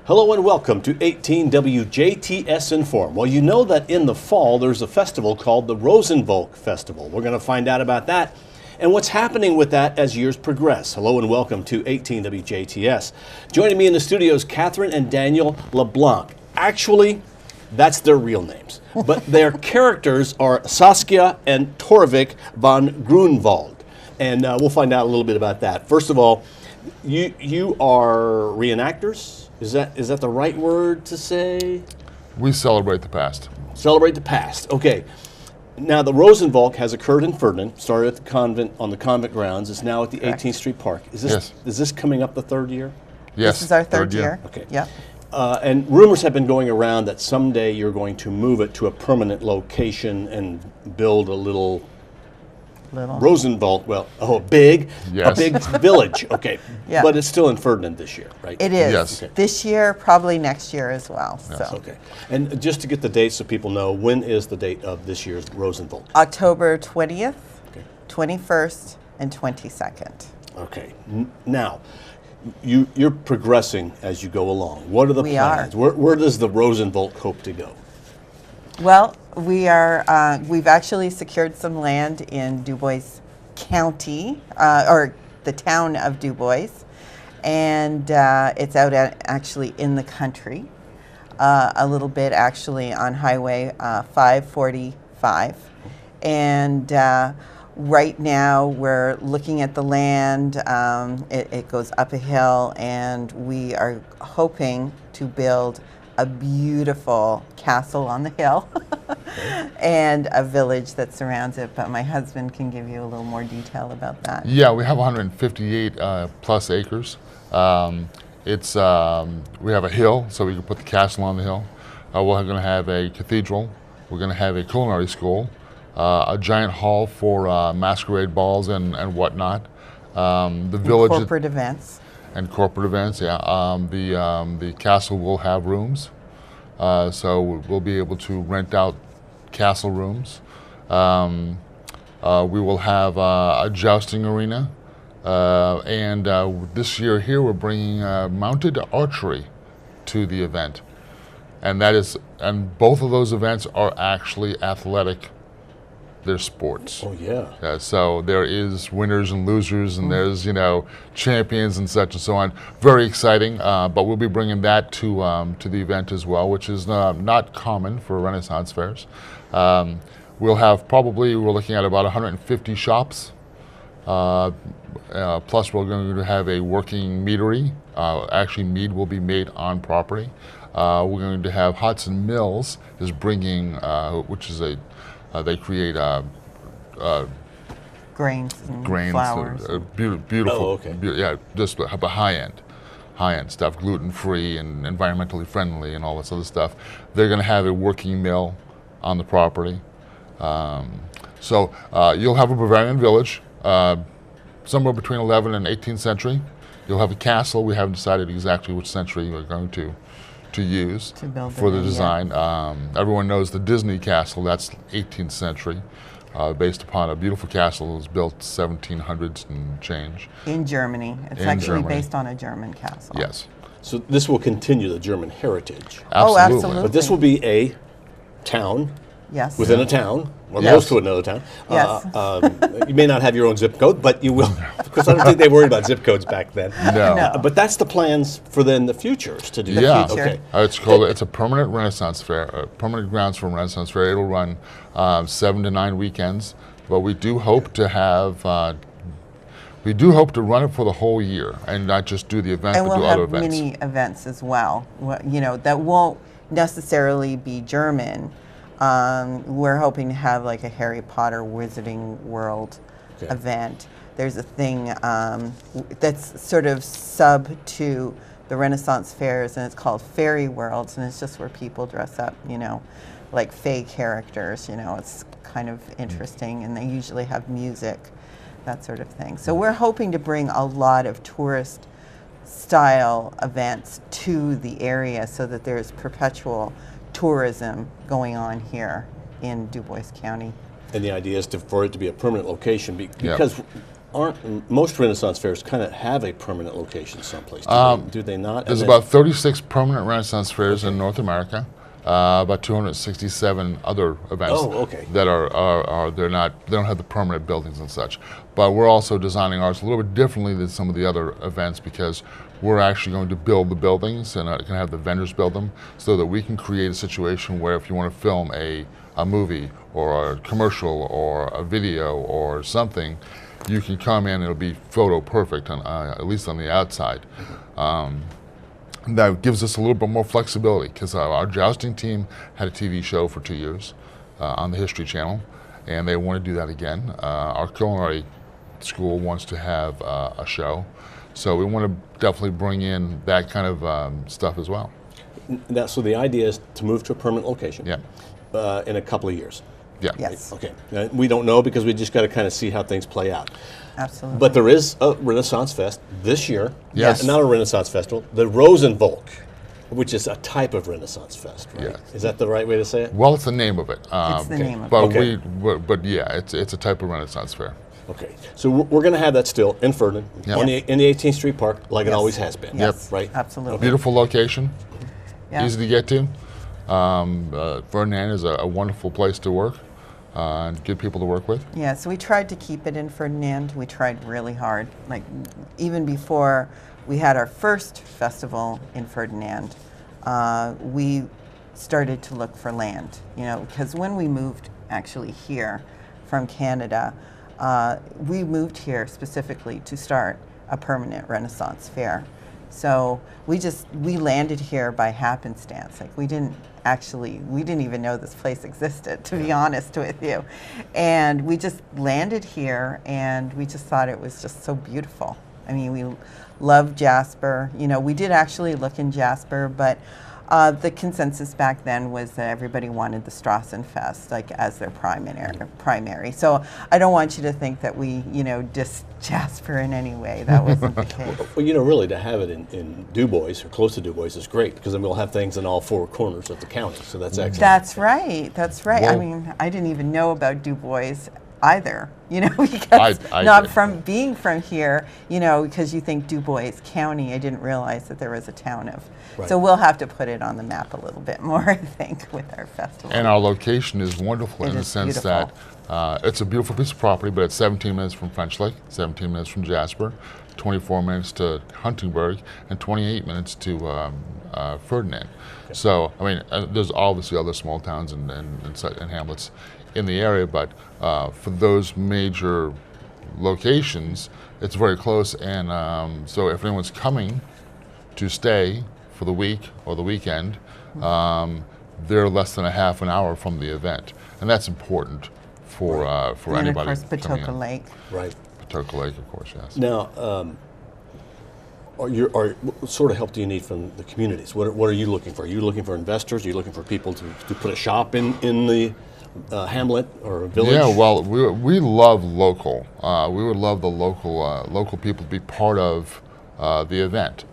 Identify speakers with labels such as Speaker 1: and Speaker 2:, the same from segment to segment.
Speaker 1: Hello and welcome to 18 WJTS in.form. Well, you know that in the fall there's a festival called the Rosenvolk Festival. We're going to find out about that and what's happening with that as years progress. Hello and welcome to 18 WJTS. Joining me in the studio is Catherine and Daniel LeBlanc. Actually, that's their real names, but their characters are Saskia and Torvic von Grunwald. And we'll find out a little bit about that. First of all, you are reenactors? Is that the right word to say?
Speaker 2: We celebrate the past.
Speaker 1: Celebrate the past. Okay. Now the Rosenvolk has occurred in Ferdinand. Started at the convent on the convent grounds. It's now at the 18th Street Park. Is this coming up the third year?
Speaker 2: Yes.
Speaker 3: This is our third year.
Speaker 1: Okay.
Speaker 3: Yeah.
Speaker 1: And rumors have been going around that someday you're going to move it to a permanent location and build a little Rosenvolk, a big village, okay.
Speaker 3: Yeah.
Speaker 1: But it's still in Ferdinand this year, right?
Speaker 3: It is.
Speaker 2: Yes.
Speaker 1: Okay.
Speaker 3: This year, probably next year as well.
Speaker 2: Yes.
Speaker 3: So.
Speaker 1: Okay. And just to get the dates so people know, when is the date of this year's Rosenvolk?
Speaker 3: October 20th,
Speaker 1: Okay.
Speaker 3: 21st, and 22nd.
Speaker 1: Okay. Now, you're progressing as you go along. What are the plans? Where does the Rosenvolk hope to go?
Speaker 3: Well, we've actually secured some land in Dubois County, or the town of Dubois, and it's out actually in the country, a little bit actually on Highway 545. And right now we're looking at the land. It goes up a hill, and we are hoping to build a beautiful castle on the hill and a village that surrounds it, but my husband can give you a little more detail about that.
Speaker 2: Yeah, we have 158 plus acres. We have a hill, so we can put the castle on the hill. We're going to have a cathedral. We're going to have a culinary school, a giant hall for masquerade balls and whatnot. The village
Speaker 3: Corporate events.
Speaker 2: And corporate events, yeah. The castle will have rooms, so we'll be able to rent out castle rooms. We will have a jousting arena, and this year here we're bringing mounted archery to the event, and both of those events are actually athletic. They're sports.
Speaker 1: Oh yeah.
Speaker 2: So there is winners and losers, and there's champions and such and so on. Very exciting. But we'll be bringing that to the event as well, which is not common for Renaissance fairs. We'll have we're looking at about 150 shops. Plus we're going to have a working meadery. Actually, mead will be made on property. We're going to have Hudson Mills is bringing, which is they create
Speaker 3: Grains and flowers.
Speaker 2: Beautiful.
Speaker 1: Oh, okay.
Speaker 2: Just have a high-end stuff, gluten-free and environmentally friendly and all this other stuff. They're going to have a working mill on the property. So you'll have a Bavarian village, somewhere between 11th and 18th century. You'll have a castle. We haven't decided exactly which century we're going to use for the design. Everyone knows the Disney castle, that's 18th century, based upon a beautiful castle that was built 1700s and change.
Speaker 3: In Germany. It's actually based on a German castle.
Speaker 2: Yes.
Speaker 1: So this will continue the German heritage.
Speaker 2: Absolutely.
Speaker 3: Oh, absolutely.
Speaker 1: But this will be a town.
Speaker 3: Yes.
Speaker 1: Within a town, or
Speaker 2: Yes.
Speaker 1: close to another town.
Speaker 3: Yes.
Speaker 1: You may not have your own zip code, but you will. Because I don't think they worried about zip codes back then.
Speaker 2: No.
Speaker 1: But that's the plans for then the future is to do
Speaker 3: The
Speaker 1: that.
Speaker 3: future.
Speaker 1: Okay.
Speaker 2: It's a permanent Renaissance fair, permanent grounds for a Renaissance fair. It'll run 7 to 9 weekends, but we do hope to have. We do hope to run it for the whole year and not just do the event,
Speaker 3: And
Speaker 2: but do
Speaker 3: we'll
Speaker 2: other
Speaker 3: have
Speaker 2: events.
Speaker 3: mini events as well. That won't necessarily be German. We're hoping to have like a Harry Potter Wizarding World event. There's a thing that's sort of sub to the Renaissance fairs, and it's called Fairy Worlds, and it's just where people dress up, like fey characters. It's kind of interesting, and they usually have music, that sort of thing. So we're hoping to bring a lot of tourist style events to the area so that there's perpetual tourism going on here in Dubois County.
Speaker 1: And the idea is for it to be a permanent location because aren't most Renaissance fairs kind of have a permanent location someplace? Do they not?
Speaker 2: There's about 36 permanent Renaissance fairs in North America. About 267 other events that they don't have the permanent buildings and such. But we're also designing ours a little bit differently than some of the other events because we're actually going to build the buildings and can have the vendors build them so that we can create a situation where if you want to film a movie or a commercial or a video or something, you can come in and it'll be photo perfect, at least on the outside. That gives us a little bit more flexibility because our jousting team had a TV show for 2 years on the History Channel, and they want to do that again. Our culinary school wants to have a show, so we want to definitely bring in that kind of stuff as well.
Speaker 1: Now, so the idea is to move to a permanent location in a couple of years.
Speaker 2: Yeah.
Speaker 3: Yes.
Speaker 1: Okay. We don't know because we just got to kind of see how things play out.
Speaker 3: Absolutely.
Speaker 1: But there is a Renaissance Fest this year.
Speaker 2: Yes.
Speaker 1: Not a Renaissance Festival, the Rosenvolk, which is a type of Renaissance Fest, right?
Speaker 2: Yes.
Speaker 1: Is that the right way to say it?
Speaker 2: Well, it's the name of it.
Speaker 3: It's the name of
Speaker 2: but
Speaker 3: it.
Speaker 2: but yeah, it's a type of Renaissance fair.
Speaker 1: Okay. So we're going to have that still in Ferdinand,
Speaker 2: Yep.
Speaker 1: in the 18th Street Park, like it
Speaker 3: Yes.
Speaker 1: always has been.
Speaker 3: Yes.
Speaker 1: Right?
Speaker 3: Absolutely.
Speaker 2: Beautiful location,
Speaker 3: Yeah.
Speaker 2: easy to get to. Ferdinand is a wonderful place to work and good people to work with.
Speaker 3: Yeah, so we tried to keep it in Ferdinand. We tried really hard. Like, even before we had our first festival in Ferdinand, we started to look for land, because when we moved actually here from Canada, we moved here specifically to start a permanent Renaissance fair. So we landed here by happenstance. Like, we didn't even know this place existed, to be honest with you. And we just landed here and we just thought it was just so beautiful. I mean, we love Jasper. We did actually look in Jasper, but the consensus back then was that everybody wanted the Strassenfest as their primary. So I don't want you to think that we, dissed Jasper in any way. That wasn't the case.
Speaker 1: Well, really, to have it in Du Bois or close to Du Bois is great because then we'll have things in all four corners of the county. So that's excellent.
Speaker 3: That's right. That's right.
Speaker 2: Well,
Speaker 3: I mean, I didn't even know about Du Bois either, because
Speaker 2: I did.
Speaker 3: from being from here, because you think Du Bois County, I didn't realize that there was a town of.
Speaker 1: Right.
Speaker 3: So we'll have to put it on the map a little bit more, I think, with our festival.
Speaker 2: And our location is wonderful
Speaker 3: It
Speaker 2: in the
Speaker 3: is
Speaker 2: sense
Speaker 3: beautiful.
Speaker 2: that it's a beautiful piece of property, but it's 17 minutes from French Lake, 17 minutes from Jasper, 24 minutes to Huntingburg, and 28 minutes to Ferdinand. Okay. So, I mean, there's obviously other small towns and hamlets in the area, but for those major locations, it's very close. And so if anyone's coming to stay for the week or the weekend, they're less than a half an hour from the event. And that's important for anybody.
Speaker 3: And of course,
Speaker 2: coming
Speaker 3: Patoka
Speaker 2: in.
Speaker 3: Lake.
Speaker 1: Right.
Speaker 2: Patoka Lake, of course, yes.
Speaker 1: Now, what sort of help do you need from the communities? What are you looking for? Are you looking for investors? Are you looking for people to put a shop in the hamlet or a village?
Speaker 2: Yeah, well, we love local. We would love the local people to be part of the event.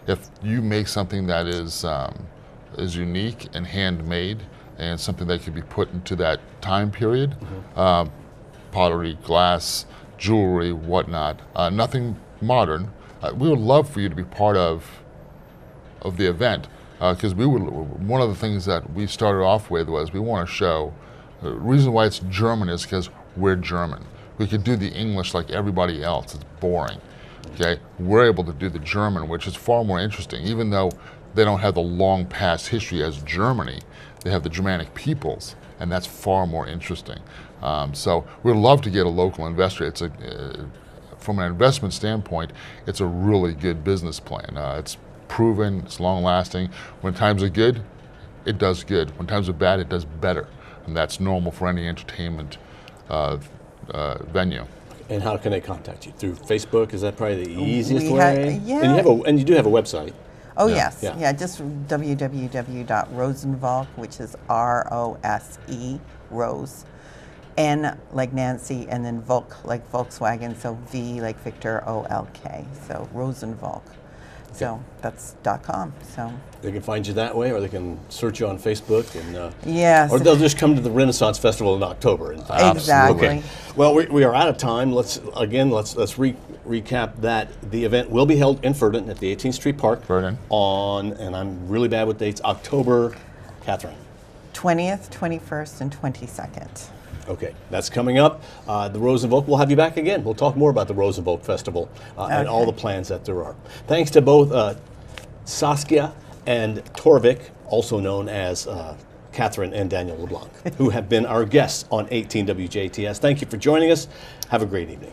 Speaker 2: If you make something that is unique and handmade and something that could be put into that time period, pottery, glass, jewelry, whatnot, nothing modern, we would love for you to be part of the event. Because one of the things that we started off with was we want to show. The reason why it's German is because we're German. We could do the English like everybody else. It's boring. Okay, we're able to do the German, which is far more interesting. Even though they don't have the long past history as Germany, they have the Germanic peoples, and that's far more interesting. So we'd love to get a local investor. From an investment standpoint, it's a really good business plan. It's proven, it's long lasting. When times are good, it does good. When times are bad, it does better. And that's normal for any entertainment venue.
Speaker 1: And how can they contact you? Through Facebook? Is that probably the easiest
Speaker 3: We
Speaker 1: way?
Speaker 3: yeah.
Speaker 1: And you do have a website.
Speaker 3: Oh,
Speaker 2: Yeah.
Speaker 3: yes.
Speaker 1: Yeah.
Speaker 3: Yeah, just www.rosenvolk, which is R-O-S-E, Rose, N like Nancy, and then Volk like Volkswagen, so V like Victor, O-L-K, so Rosenvolk. So that's .com. So
Speaker 1: They can find you that way, or they can search you on Facebook, and
Speaker 3: yes,
Speaker 1: or they'll just come to the Renaissance Festival in October. In fact.
Speaker 3: exactly.
Speaker 1: Okay. Well, we are out of time. Let's recap that the event will be held in Verdun at the 18th Street Park
Speaker 2: Verdun.
Speaker 1: on, and I'm really bad with dates, October, Catherine.
Speaker 3: 20th, 21st, and 22nd.
Speaker 1: Okay, that's coming up. The Rosenvolk, we'll have you back again. We'll talk more about the Rosenvolk Festival and all the plans that there are. Thanks to both Saskia and Torvic, also known as Catherine and Daniel LeBlanc, who have been our guests on 18 WJTS. Thank you for joining us. Have a great evening.